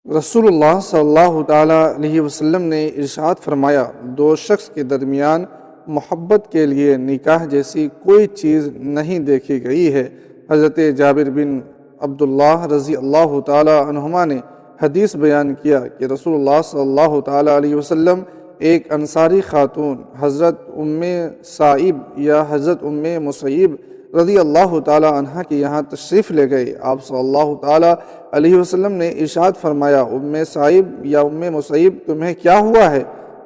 رسول اللہ صلی اللہ تعالیٰ علیہ وسلم نے ارشاد فرمایا، دو شخص کے درمیان محبت کے لیے نکاح جیسی کوئی چیز نہیں دیکھی گئی ہے۔ حضرت جابر بن عبداللہ رضی اللہ تعالیٰ عنہما نے حدیث بیان کیا کہ رسول اللہ صلی اللہ تعالیٰ علیہ وسلم ایک انصاری خاتون حضرت ام سائب یا حضرت ام مسیب رضی اللہ تعالیٰ عنہ کے یہاں تشریف لے گئے۔ آپ صلی اللہ تعالیٰ علیہ وسلم نے ارشاد فرمایا، ام سائب یا ام مسیب تمہیں کیا ہوا ہے؟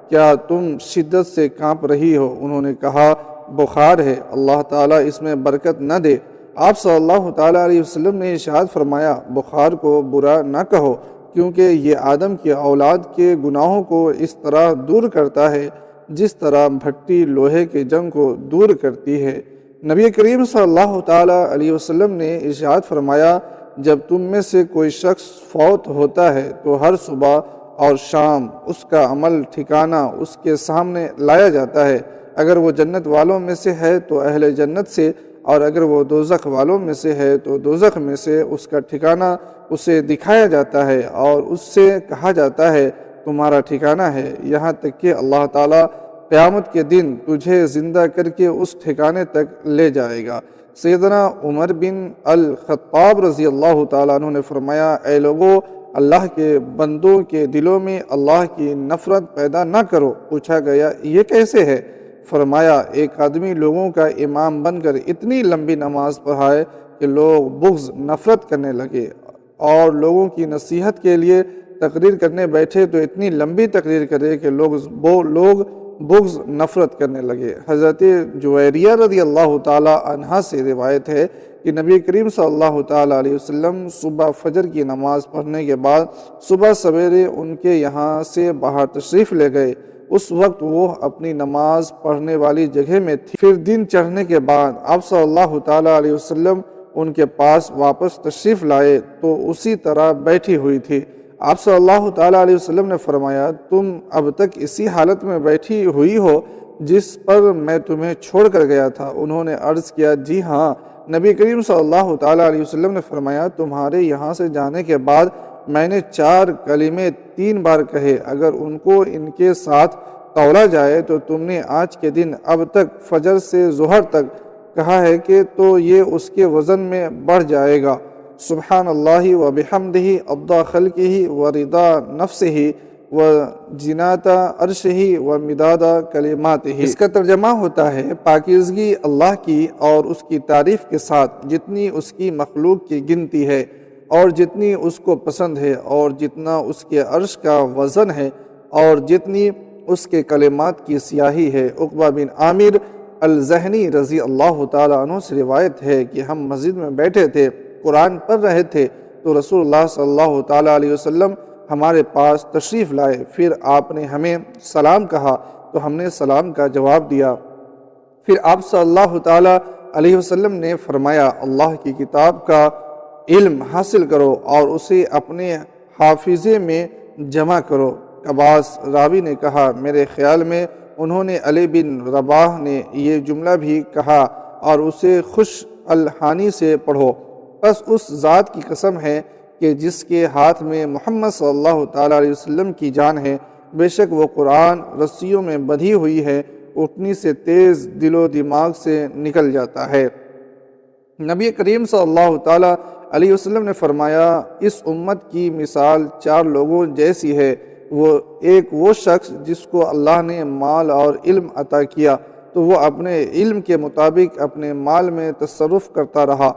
کیا تم شدت سے کانپ رہی ہو؟ انہوں نے کہا، بخار ہے، اللہ تعالیٰ اس میں برکت نہ دے۔ آپ صلی اللہ تعالیٰ علیہ وسلم نے ارشاد فرمایا، بخار کو برا نہ کہو، کیونکہ یہ آدم کی اولاد کے گناہوں کو اس طرح دور کرتا ہے جس طرح بھٹی لوہے کے جنگ کو دور کرتی ہے۔ نبی کریم صلی اللہ تعالیٰ علیہ وسلم نے ارشاد فرمایا، جب تم میں سے کوئی شخص فوت ہوتا ہے تو ہر صبح اور شام اس کا عمل ٹھکانہ اس کے سامنے لایا جاتا ہے۔ اگر وہ جنت والوں میں سے ہے تو اہل جنت سے، اور اگر وہ دوزخ والوں میں سے ہے تو دوزخ میں سے اس کا ٹھکانہ اسے دکھایا جاتا ہے اور اس سے کہا جاتا ہے، تمہارا ٹھکانہ ہے، یہاں تک کہ اللہ تعالیٰ قیامت کے دن تجھے زندہ کر کے اس ٹھکانے تک لے جائے گا۔ سیدنا عمر بن الخطاب رضی اللہ تعالیٰ عنہ نے فرمایا، اے لوگو، اللہ کے بندوں کے دلوں میں اللہ کی نفرت پیدا نہ کرو۔ پوچھا گیا، یہ کیسے ہے؟ فرمایا، ایک آدمی لوگوں کا امام بن کر اتنی لمبی نماز پڑھائے کہ لوگ بغض نفرت کرنے لگے، اور لوگوں کی نصیحت کے لیے تقریر کرنے بیٹھے تو اتنی لمبی تقریر کرے کہ لوگ بغض نفرت کرنے لگے۔ حضرت جویریہ رضی اللہ تعالیٰ عنہا سے روایت ہے کہ نبی کریم صلی اللہ تعالیٰ علیہ وسلم صبح فجر کی نماز پڑھنے کے بعد صبح سویرے ان کے یہاں سے باہر تشریف لے گئے۔ اس وقت وہ اپنی نماز پڑھنے والی جگہ میں تھی۔ پھر دن چڑھنے کے بعد آپ صلی اللہ تعالیٰ علیہ وسلم ان کے پاس واپس تشریف لائے تو اسی طرح بیٹھی ہوئی تھی۔ آپ صلی اللہ تعالیٰ علیہ وسلم نے فرمایا، تم اب تک اسی حالت میں بیٹھی ہوئی ہو جس پر میں تمہیں چھوڑ کر گیا تھا؟ انہوں نے عرض کیا، جی ہاں۔ نبی کریم صلی اللہ تعالیٰ علیہ وسلم نے فرمایا، تمہارے یہاں سے جانے کے بعد میں نے 4 کلمے 3 بار کہے، اگر ان کو ان کے ساتھ تولا جائے تو تم نے آج کے دن اب تک فجر سے ظہر تک کہا ہے کہ تو یہ اس کے وزن میں بڑھ جائے گا۔ سبحان اللہ و بحمدہ عدد خلقہ و رضا نفسہ و زینت عرشہ و مداد کلماتہ۔ اس کا ترجمہ ہوتا ہے، پاکیزگی اللہ کی اور اس کی تعریف کے ساتھ جتنی اس کی مخلوق کی گنتی ہے اور جتنی اس کو پسند ہے اور جتنا اس کے عرش کا وزن ہے اور جتنی اس کے کلمات کی سیاہی ہے۔ عقبہ بن عامر الجہنی رضی اللہ تعالیٰ عنہ سے روایت ہے کہ ہم مسجد میں بیٹھے تھے، قرآن پڑھ رہے تھے تو رسول اللہ صلی اللہ تعالیٰ علیہ وسلم ہمارے پاس تشریف لائے۔ پھر آپ نے ہمیں سلام کہا تو ہم نے سلام کا جواب دیا۔ پھر آپ صلی اللہ تعالیٰ علیہ وسلم نے فرمایا، اللہ کی کتاب کا علم حاصل کرو اور اسے اپنے حافظے میں جمع کرو۔ عباس راوی نے کہا، میرے خیال میں انہوں نے علی بن رباح نے یہ جملہ بھی کہا، اور اسے خوش الحانی سے پڑھو۔ بس اس ذات کی قسم ہے کہ جس کے ہاتھ میں محمد صلی اللہ تعالیٰ علیہ وسلم کی جان ہے، بے شک وہ قرآن رسیوں میں بندھی ہوئی ہے، اٹھنی سے تیز دل و دماغ سے نکل جاتا ہے۔ نبی کریم صلی اللہ تعالیٰ علیہ وسلم نے فرمایا، اس امت کی مثال 4 لوگوں جیسی ہے۔ وہ شخص جس کو اللہ نے مال اور علم عطا کیا تو وہ اپنے علم کے مطابق اپنے مال میں تصرف کرتا رہا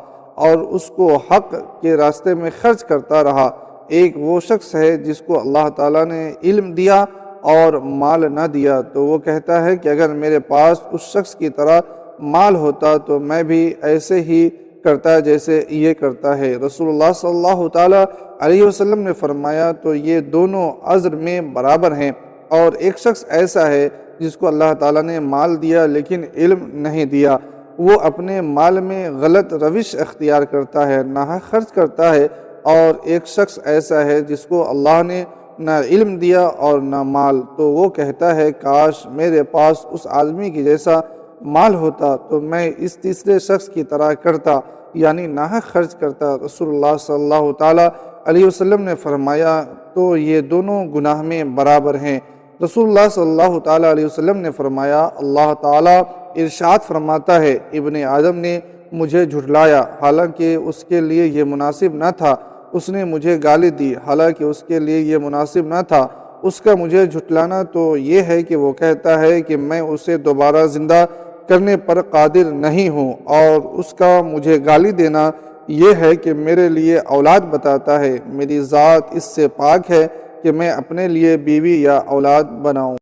اور اس کو حق کے راستے میں خرچ کرتا رہا۔ ایک وہ شخص ہے جس کو اللہ تعالیٰ نے علم دیا اور مال نہ دیا تو وہ کہتا ہے کہ اگر میرے پاس اس شخص کی طرح مال ہوتا تو میں بھی ایسے ہی کرتا جیسے یہ کرتا ہے۔ رسول اللہ صلی اللہ تعالیٰ علیہ وسلم نے فرمایا، تو یہ دونوں اجر میں برابر ہیں۔ اور ایک شخص ایسا ہے جس کو اللہ تعالیٰ نے مال دیا لیکن علم نہیں دیا، وہ اپنے مال میں غلط روش اختیار کرتا ہے، ناحق خرچ کرتا ہے۔ اور ایک شخص ایسا ہے جس کو اللہ نے نہ علم دیا اور نہ مال، تو وہ کہتا ہے، کاش میرے پاس اس آدمی کی جیسا مال ہوتا تو میں اس تیسرے شخص کی طرح کرتا، یعنی ناحق خرچ کرتا۔ رسول اللہ صلی اللہ تعالیٰ علیہ وسلم نے فرمایا، تو یہ دونوں گناہ میں برابر ہیں۔ رسول اللہ صلی اللہ تعالیٰ علیہ وسلم نے فرمایا، اللہ تعالیٰ ارشاد فرماتا ہے، ابن آدم نے مجھے جھٹلایا حالانکہ اس کے لیے یہ مناسب نہ تھا، اس نے مجھے گالی دی حالانکہ اس کے لیے یہ مناسب نہ تھا۔ اس کا مجھے جھٹلانا تو یہ ہے کہ وہ کہتا ہے کہ میں اسے دوبارہ زندہ کرنے پر قادر نہیں ہوں، اور اس کا مجھے گالی دینا یہ ہے کہ میرے لیے اولاد بتاتا ہے۔ میری ذات اس سے پاک ہے کہ میں اپنے لیے بیوی یا اولاد بناؤں۔